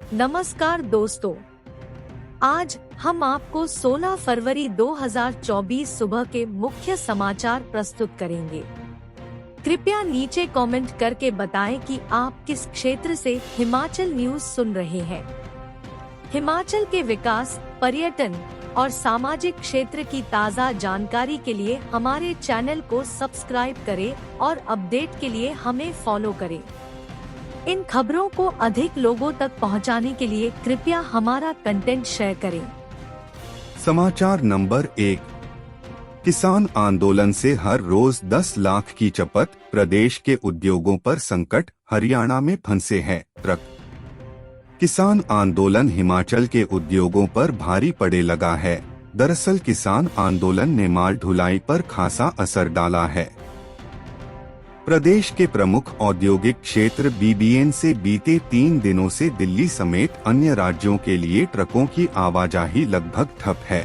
नमस्कार दोस्तों, आज हम आपको 16 फरवरी 2024 सुबह के मुख्य समाचार प्रस्तुत करेंगे। कृपया नीचे कमेंट करके बताएं कि आप किस क्षेत्र से हिमाचल न्यूज सुन रहे हैं। हिमाचल के विकास, पर्यटन और सामाजिक क्षेत्र की ताज़ा जानकारी के लिए हमारे चैनल को सब्सक्राइब करें और अपडेट के लिए हमें फॉलो करें। इन खबरों को अधिक लोगों तक पहुंचाने के लिए कृपया हमारा कंटेंट शेयर करें। समाचार नंबर 1। किसान आंदोलन से हर रोज 10 लाख की चपत, प्रदेश के उद्योगों पर संकट, हरियाणा में फंसे हैं ट्रक। किसान आंदोलन हिमाचल के उद्योगों पर भारी पड़े लगा है। दरअसल किसान आंदोलन ने माल ढुलाई पर खासा असर डाला है। प्रदेश के प्रमुख औद्योगिक क्षेत्र बीबीएन से बीते 3 दिनों से दिल्ली समेत अन्य राज्यों के लिए ट्रकों की आवाजाही लगभग ठप है।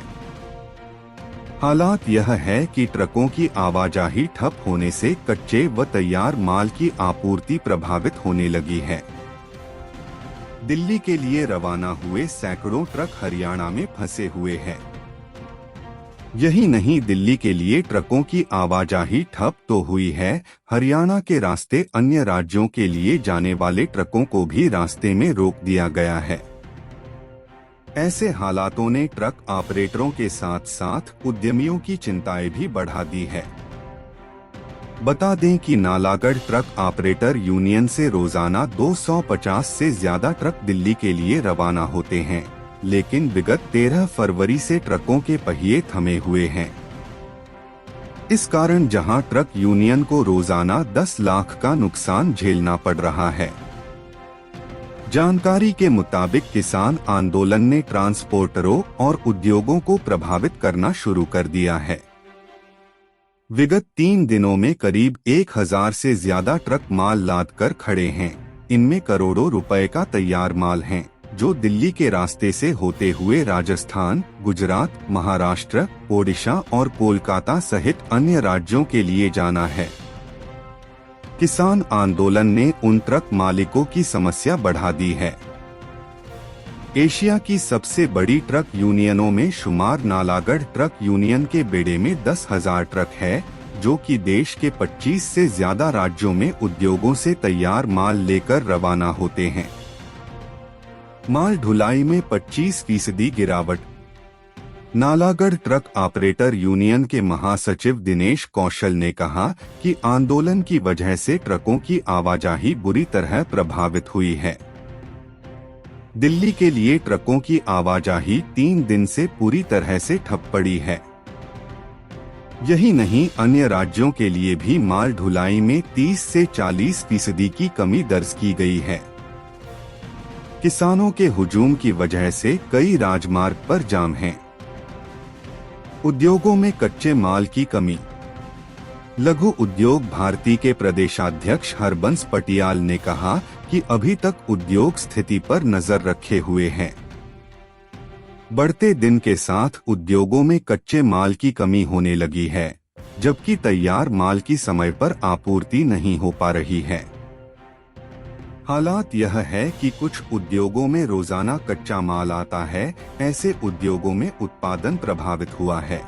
हालात यह है कि ट्रकों की आवाजाही ठप होने से कच्चे व तैयार माल की आपूर्ति प्रभावित होने लगी है। दिल्ली के लिए रवाना हुए सैकड़ों ट्रक हरियाणा में फंसे हुए हैं। यही नहीं, दिल्ली के लिए ट्रकों की आवाजाही ठप तो हुई है, हरियाणा के रास्ते अन्य राज्यों के लिए जाने वाले ट्रकों को भी रास्ते में रोक दिया गया है। ऐसे हालातों ने ट्रक ऑपरेटरों के साथ साथ उद्यमियों की चिंताएं भी बढ़ा दी है। बता दें कि नालागढ़ ट्रक ऑपरेटर यूनियन से रोजाना 250 से ज्यादा ट्रक दिल्ली के लिए रवाना होते हैं, लेकिन विगत 13 फरवरी से ट्रकों के पहिए थमे हुए हैं। इस कारण जहां ट्रक यूनियन को रोजाना 10 लाख का नुकसान झेलना पड़ रहा है। जानकारी के मुताबिक किसान आंदोलन ने ट्रांसपोर्टरों और उद्योगों को प्रभावित करना शुरू कर दिया है। विगत 3 दिनों में करीब 1000 से ज्यादा ट्रक माल लाद कर खड़े हैं। इनमें करोड़ों रुपए का तैयार माल है, जो दिल्ली के रास्ते से होते हुए राजस्थान, गुजरात, महाराष्ट्र, ओडिशा और कोलकाता सहित अन्य राज्यों के लिए जाना है। किसान आंदोलन ने उन ट्रक मालिकों की समस्या बढ़ा दी है। एशिया की सबसे बड़ी ट्रक यूनियनों में शुमार नालागढ़ ट्रक यूनियन के बेड़े में 10,000 ट्रक है, जो कि देश के 25 से ज्यादा राज्यों में उद्योगों से तैयार माल लेकर रवाना होते हैं। माल ढुलाई में 25% गिरावट। नालागढ़ ट्रक ऑपरेटर यूनियन के महासचिव दिनेश कौशल ने कहा कि आंदोलन की वजह से ट्रकों की आवाजाही बुरी तरह प्रभावित हुई है। दिल्ली के लिए ट्रकों की आवाजाही 3 दिन से पूरी तरह से ठप पड़ी है। यही नहीं, अन्य राज्यों के लिए भी माल ढुलाई में 30 से 40% की कमी दर्ज की गई है। किसानों के हुजूम की वजह से कई राजमार्ग पर जाम हैं। उद्योगों में कच्चे माल की कमी। लघु उद्योग भारती के प्रदेशाध्यक्ष हरबंस पटियाल ने कहा कि अभी तक उद्योग स्थिति पर नजर रखे हुए हैं। बढ़ते दिन के साथ उद्योगों में कच्चे माल की कमी होने लगी है, जबकि तैयार माल की समय पर आपूर्ति नहीं हो पा रही है। हालात यह है कि कुछ उद्योगों में रोजाना कच्चा माल आता है, ऐसे उद्योगों में उत्पादन प्रभावित हुआ है।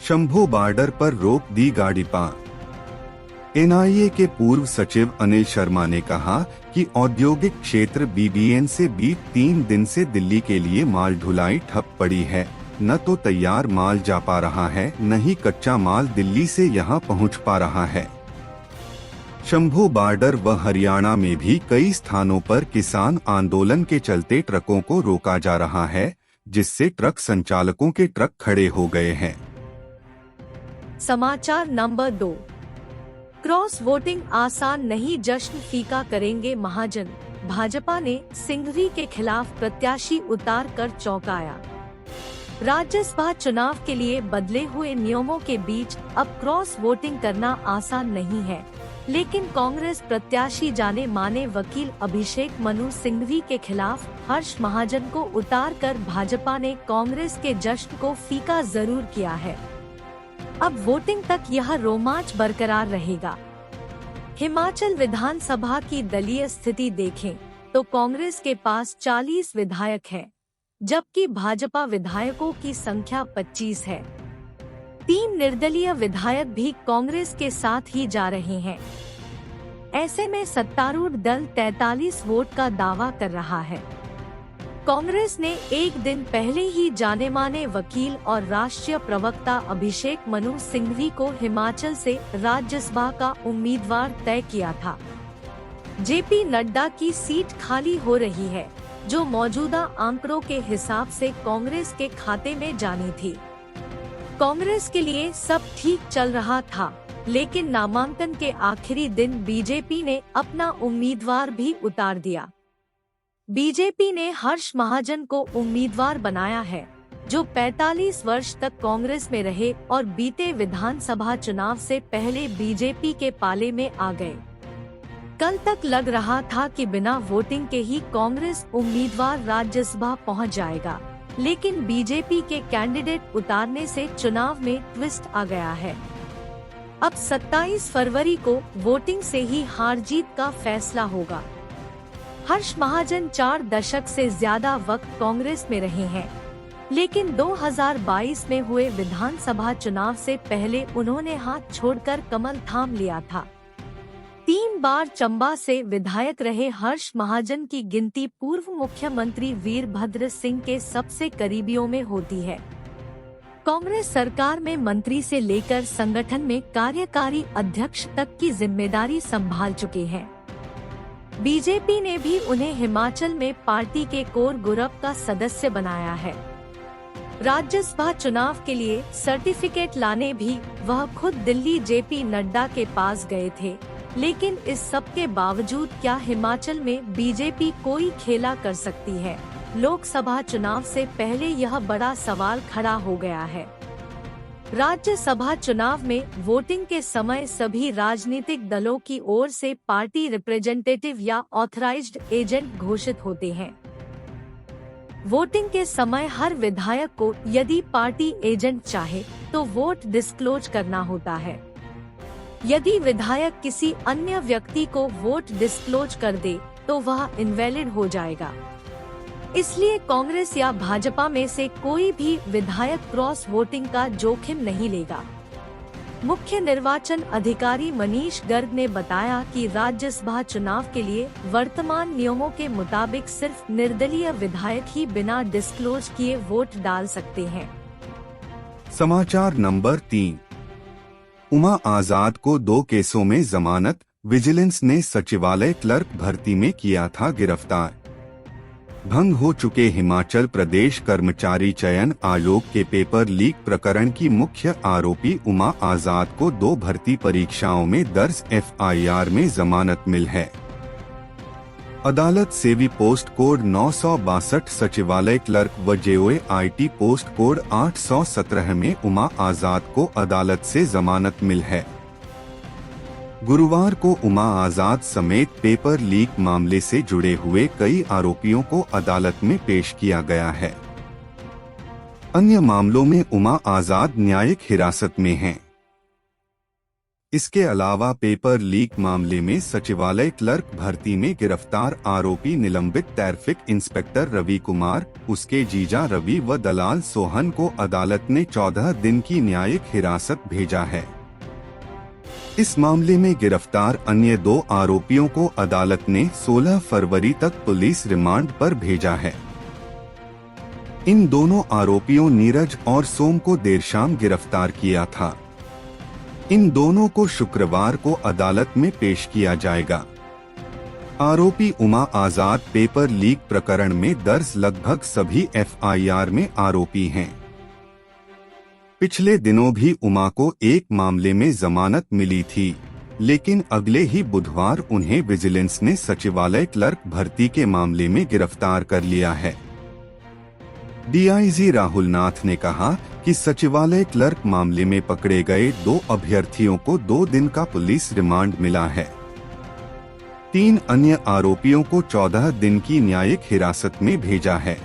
शंभू बॉर्डर पर रोक दी गाड़ी पार। एनआईए के पूर्व सचिव अनिल शर्मा ने कहा कि औद्योगिक क्षेत्र बीबीएन से बीते 3 दिन से दिल्ली के लिए माल ढुलाई ठप पड़ी है। न तो तैयार माल जा पा रहा है, न ही कच्चा माल दिल्ली से यहां पहुंच पा रहा है। शंभू बॉर्डर व हरियाणा में भी कई स्थानों पर किसान आंदोलन के चलते ट्रकों को रोका जा रहा है, जिससे ट्रक संचालकों के ट्रक खड़े हो गए हैं। समाचार नंबर 2। क्रॉस वोटिंग आसान नहीं, जश्न फीका करेंगे महाजन। भाजपा ने सिंघवी के खिलाफ प्रत्याशी उतार कर चौंकाया। राज्यसभा चुनाव के लिए बदले हुए नियमों के बीच अब क्रॉस वोटिंग करना आसान नहीं है, लेकिन कांग्रेस प्रत्याशी जाने माने वकील अभिषेक मनु सिंघवी के खिलाफ हर्ष महाजन को उतार कर भाजपा ने कांग्रेस के जश्न को फीका जरूर किया है। अब वोटिंग तक यह रोमांच बरकरार रहेगा। हिमाचल विधानसभा की दलीय स्थिति देखें। तो कांग्रेस के पास 40 विधायक हैं, जबकि भाजपा विधायकों की संख्या 25 है। 3 निर्दलीय विधायक भी कांग्रेस के साथ ही जा रहे हैं। ऐसे में सत्तारूढ़ दल 43 वोट का दावा कर रहा है। कांग्रेस ने एक दिन पहले ही जाने माने वकील और राष्ट्रीय प्रवक्ता अभिषेक मनु सिंघवी को हिमाचल से राज्यसभा का उम्मीदवार तय किया था। जेपी नड्डा की सीट खाली हो रही है, जो मौजूदा आंकड़ों के हिसाब से कांग्रेस के खाते में जानी थी। कांग्रेस के लिए सब ठीक चल रहा था, लेकिन नामांकन के आखिरी दिन बीजेपी ने अपना उम्मीदवार भी उतार दिया। बीजेपी ने हर्ष महाजन को उम्मीदवार बनाया है, जो 45 वर्ष तक कांग्रेस में रहे और बीते विधानसभा चुनाव से पहले बीजेपी के पाले में आ गए। कल तक लग रहा था कि बिना वोटिंग के ही कांग्रेस उम्मीदवार राज्यसभा पहुंच जाएगा, लेकिन बीजेपी के कैंडिडेट उतारने से चुनाव में ट्विस्ट आ गया है। अब 27 फरवरी को वोटिंग से ही हार जीत का फैसला होगा। हर्ष महाजन 4 दशक से ज्यादा वक्त कांग्रेस में रहे हैं, लेकिन 2022 में हुए विधानसभा चुनाव से पहले उन्होंने हाथ छोड़कर कमल थाम लिया था। 3 बार चंबा से विधायक रहे हर्ष महाजन की गिनती पूर्व मुख्यमंत्री वीरभद्र सिंह के सबसे करीबियों में होती है। कांग्रेस सरकार में मंत्री से लेकर संगठन में कार्यकारी अध्यक्ष तक की जिम्मेदारी संभाल चुके हैं। बीजेपी ने भी उन्हें हिमाचल में पार्टी के कोर ग्रुप का सदस्य बनाया है। राज्यसभा चुनाव के लिए सर्टिफिकेट लाने भी वह खुद दिल्ली जेपी नड्डा के पास गए थे, लेकिन इस सब के बावजूद क्या हिमाचल में बीजेपी कोई खेला कर सकती है? लोकसभा चुनाव से पहले यह बड़ा सवाल खड़ा हो गया है। राज्यसभा चुनाव में वोटिंग के समय सभी राजनीतिक दलों की ओर से पार्टी रिप्रेजेंटेटिव या ऑथराइज्ड एजेंट घोषित होते हैं। वोटिंग के समय हर विधायक को यदि पार्टी एजेंट चाहे तो वोट डिस्क्लोज करना होता है। यदि विधायक किसी अन्य व्यक्ति को वोट डिस्क्लोज कर दे तो वह इनवैलिड हो जाएगा। इसलिए कांग्रेस या भाजपा में से कोई भी विधायक क्रॉस वोटिंग का जोखिम नहीं लेगा। मुख्य निर्वाचन अधिकारी मनीष गर्ग ने बताया कि राज्यसभा चुनाव के लिए वर्तमान नियमों के मुताबिक सिर्फ निर्दलीय विधायक ही बिना डिस्क्लोज किए वोट डाल सकते हैं। समाचार नंबर 3। उमा आजाद को 2 केसों में जमानत, विजिलेंस ने सचिवालय क्लर्क भर्ती में किया था गिरफ्तार। भंग हो चुके हिमाचल प्रदेश कर्मचारी चयन आयोग के पेपर लीक प्रकरण की मुख्य आरोपी उमा आजाद को 2 भर्ती परीक्षाओं में दर्ज एफआईआर में जमानत मिल है। अदालत सेवी पोस्ट कोड 962 सचिवालय क्लर्क व जेओए आईटी पोस्ट कोड 817 में उमा आजाद को अदालत से जमानत मिल है। गुरुवार को उमा आजाद समेत पेपर लीक मामले से जुड़े हुए कई आरोपियों को अदालत में पेश किया गया है। अन्य मामलों में उमा आजाद न्यायिक हिरासत में हैं। इसके अलावा पेपर लीक मामले में सचिवालय क्लर्क भर्ती में गिरफ्तार आरोपी निलंबित ट्रैफिक इंस्पेक्टर रवि कुमार, उसके जीजा रवि व दलाल सोहन को अदालत ने 14 दिन की न्यायिक हिरासत भेजा है। इस मामले में गिरफ्तार अन्य 2 आरोपियों को अदालत ने 16 फरवरी तक पुलिस रिमांड पर भेजा है। इन दोनों आरोपियों नीरज और सोम को देर शाम गिरफ्तार किया था। इन दोनों को शुक्रवार को अदालत में पेश किया जाएगा। आरोपी उमा आजाद पेपर लीक प्रकरण में दर्ज लगभग सभी एफआईआर में आरोपी हैं। पिछले दिनों भी उमा को एक मामले में जमानत मिली थी, लेकिन अगले ही बुधवार उन्हें विजिलेंस ने सचिवालय क्लर्क भर्ती के मामले में गिरफ्तार कर लिया है। डीआईजी राहुल नाथ ने कहा कि सचिवालय क्लर्क मामले में पकड़े गए 2 अभ्यर्थियों को 2 दिन का पुलिस रिमांड मिला है। 3 अन्य आरोपियों को 14 दिन की न्यायिक हिरासत में भेजा है।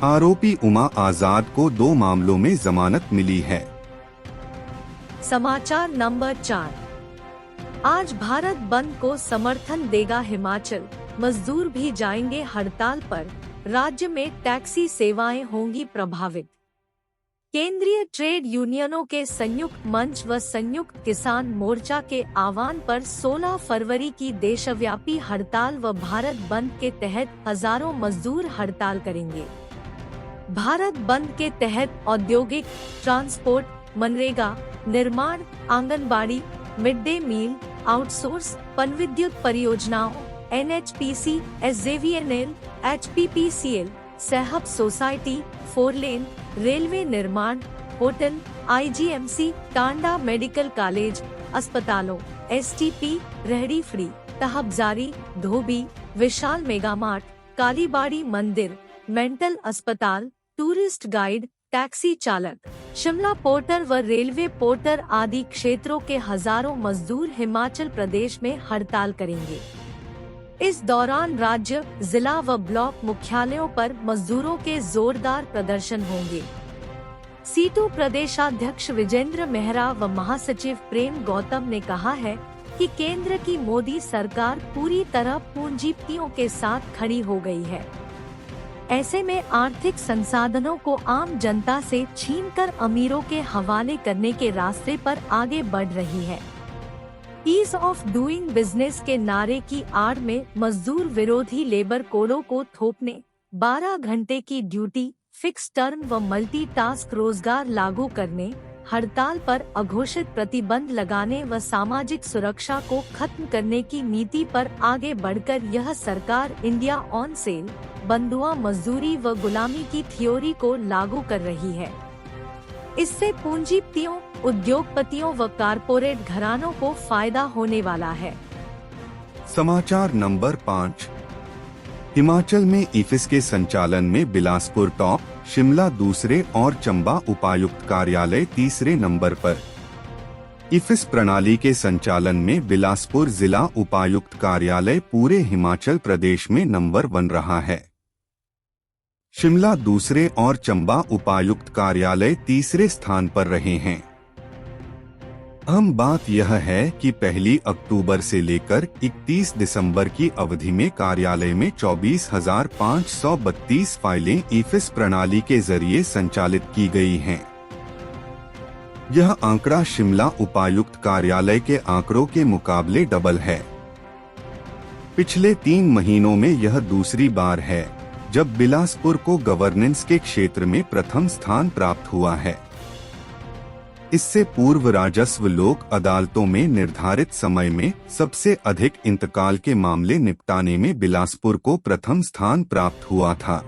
आरोपी उमा आजाद को 2 मामलों में जमानत मिली है। समाचार नंबर 4। आज भारत बंद को समर्थन देगा हिमाचल, मजदूर भी जाएंगे हड़ताल पर, राज्य में टैक्सी सेवाएं होंगी प्रभावित। केंद्रीय ट्रेड यूनियनों के संयुक्त मंच व संयुक्त किसान मोर्चा के आह्वान पर 16 फरवरी की देशव्यापी हड़ताल व भारत बंद के तहत हजारों मजदूर हड़ताल करेंगे। भारत बंद के तहत औद्योगिक, ट्रांसपोर्ट, मनरेगा, निर्माण, आंगनबाड़ी, मिड डे मील, आउटसोर्स, पनविद्युत परियोजनाओं, NHPC, SJVNL, HPPCL, सहब सोसाइटी, 4 लेन, रेलवे निर्माण, hotel, IGMC, Tanda medical college, अस्पतालों, STP, रेहड़ी फ्री, तहबजारी, धोबी, विशाल मेगामार्ट, कालीबाड़ी मंदिर, मेंटल अस्पताल, टूरिस्ट गाइड, टैक्सी चालक, शिमला पोर्टर व रेलवे पोर्टर आदि क्षेत्रों के हजारों मजदूर हिमाचल प्रदेश में हड़ताल करेंगे। इस दौरान राज्य, जिला व ब्लॉक मुख्यालयों पर मजदूरों के जोरदार प्रदर्शन होंगे। सीटू प्रदेशाध्यक्ष विजेंद्र मेहरा व महासचिव प्रेम गौतम ने कहा है कि केंद्र की मोदी सरकार पूरी तरह पूंजीपतियों के साथ खड़ी हो गई है। ऐसे में आर्थिक संसाधनों को आम जनता से छीनकर अमीरों के हवाले करने के रास्ते पर आगे बढ़ रही है। ईज ऑफ डूइंग बिजनेस के नारे की आड़ में मजदूर विरोधी लेबर कोडों को थोपने, 12 घंटे की ड्यूटी, फिक्स टर्म व मल्टीटास्क रोजगार लागू करने, हड़ताल पर अघोषित प्रतिबंध लगाने व सामाजिक सुरक्षा को खत्म करने की नीति पर आगे बढ़कर यह सरकार इंडिया ऑन सेल, बंधुआ मजदूरी व गुलामी की थ्योरी को लागू कर रही है। इससे पूंजीपतियों, उद्योगपतियों व कारपोरेट घरानों को फायदा होने वाला है। समाचार नंबर 5। हिमाचल में ईफिस के संचालन में बिलासपुर टॉप, शिमला दूसरे और चंबा उपायुक्त कार्यालय तीसरे नंबर पर। ईफिस प्रणाली के संचालन में बिलासपुर जिला उपायुक्त कार्यालय पूरे हिमाचल प्रदेश में नंबर 1 रहा है। शिमला दूसरे और चंबा उपायुक्त कार्यालय तीसरे स्थान पर रहे हैं। अहम बात यह है कि 1 अक्टूबर से लेकर 31 दिसंबर की अवधि में कार्यालय में 24,532 फाइलें ईफिस प्रणाली के जरिए संचालित की गई हैं। यह आंकड़ा शिमला उपायुक्त कार्यालय के आंकड़ों के मुकाबले डबल है। पिछले 3 महीनों में यह दूसरी बार है जब बिलासपुर को गवर्नेंस के क्षेत्र में प्रथम स्थान प्राप्त हुआ है। इससे पूर्व राजस्व लोक अदालतों में निर्धारित समय में सबसे अधिक इंतकाल के मामले निपटाने में बिलासपुर को प्रथम स्थान प्राप्त हुआ था।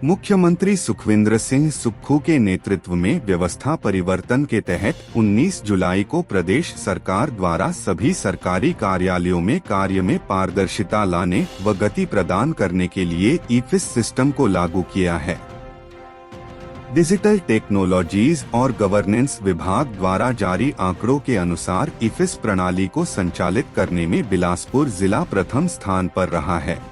मुख्यमंत्री सुखविंदर सिंह सुक्खू के नेतृत्व में व्यवस्था परिवर्तन के तहत 19 जुलाई को प्रदेश सरकार द्वारा सभी सरकारी कार्यालयों में कार्य में पारदर्शिता लाने व गति प्रदान करने के लिए ईफिस सिस्टम को लागू किया है। डिजिटल टेक्नोलॉजीज और गवर्नेंस विभाग द्वारा जारी आंकड़ों के अनुसार ईफिस प्रणाली को संचालित करने में बिलासपुर जिला प्रथम स्थान पर रहा है।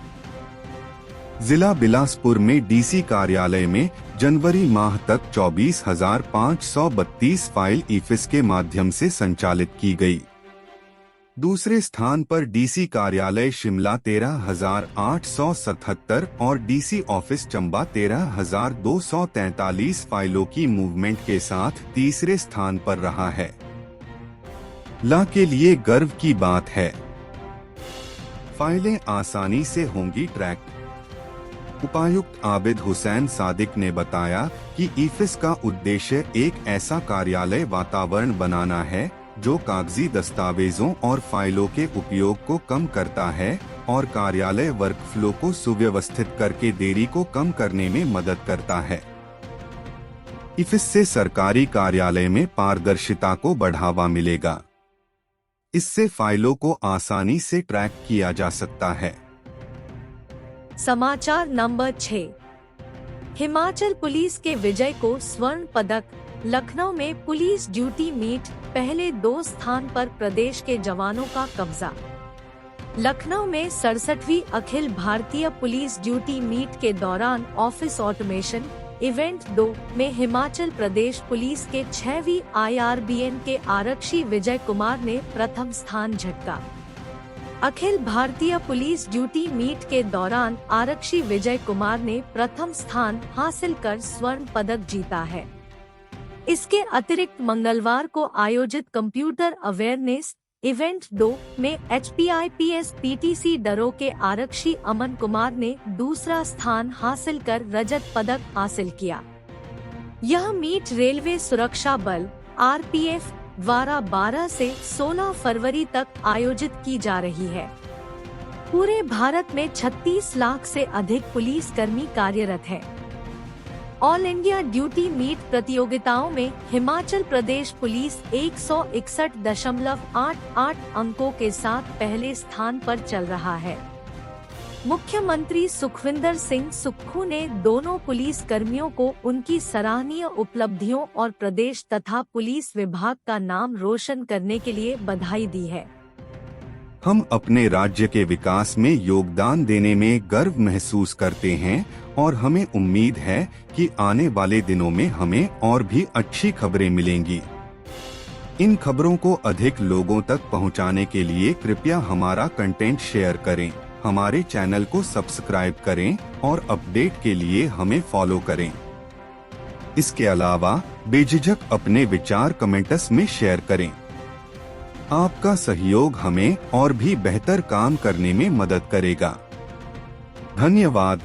जिला बिलासपुर में डीसी कार्यालय में जनवरी माह तक 24,532 फाइल ईफिस के माध्यम से संचालित की गई। दूसरे स्थान पर डीसी कार्यालय शिमला 13,877 और डीसी ऑफिस चंबा 13,243 फाइलों की मूवमेंट के साथ तीसरे स्थान पर रहा है। ला के लिए गर्व की बात है। फाइलें आसानी से होंगी ट्रैक। उपायुक्त आबिद हुसैन सादिक ने बताया कि ईफिस का उद्देश्य एक ऐसा कार्यालय वातावरण बनाना है जो कागजी दस्तावेजों और फाइलों के उपयोग को कम करता है और कार्यालय वर्कफ्लो को सुव्यवस्थित करके देरी को कम करने में मदद करता है। ईफिस से सरकारी कार्यालय में पारदर्शिता को बढ़ावा मिलेगा। इससे फाइलों को आसानी से ट्रैक किया जा सकता है। समाचार नंबर 6। हिमाचल पुलिस के विजय को स्वर्ण पदक। लखनऊ में पुलिस ड्यूटी मीट, पहले 2 स्थान पर प्रदेश के जवानों का कब्जा। लखनऊ में 67वीं Akhil Bharatiya police duty meet के दौरान ऑफिस ऑटोमेशन इवेंट 2 में हिमाचल प्रदेश पुलिस के 6वीं IRBN के आरक्षी विजय कुमार ने प्रथम स्थान झटका। Akhil Bharatiya police duty meet के दौरान आरक्षी विजय कुमार ने प्रथम स्थान हासिल कर स्वर्ण पदक जीता है। इसके अतिरिक्त मंगलवार को आयोजित कंप्यूटर अवेयरनेस इवेंट 2 में HPIPS PTC डरो के आरक्षी अमन कुमार ने दूसरा स्थान हासिल कर रजत पदक हासिल किया। यह मीट रेलवे सुरक्षा बल RPF द्वारा 12 से 16 फरवरी तक आयोजित की जा रही है। पूरे भारत में 36 लाख से अधिक पुलिस कर्मी कार्यरत हैं। ऑल इंडिया ड्यूटी मीट प्रतियोगिताओं में हिमाचल प्रदेश पुलिस 161.88 अंकों के साथ पहले स्थान पर चल रहा है। मुख्यमंत्री सुखविंदर सिंह सुक्खू ने दोनों पुलिस कर्मियों को उनकी सराहनीय उपलब्धियों और प्रदेश तथा पुलिस विभाग का नाम रोशन करने के लिए बधाई दी है। हम अपने राज्य के विकास में योगदान देने में गर्व महसूस करते हैं और हमें उम्मीद है कि आने वाले दिनों में हमें और भी अच्छी खबरें मिलेंगी। इन खबरों को अधिक लोगों तक पहुंचाने के लिए कृपया हमारा कंटेंट शेयर करें, हमारे चैनल को सब्सक्राइब करें और अपडेट के लिए हमें फॉलो करें। इसके अलावा बेझिझक अपने विचार कमेंट्स में शेयर करें। आपका सहयोग हमें और भी बेहतर काम करने में मदद करेगा। धन्यवाद।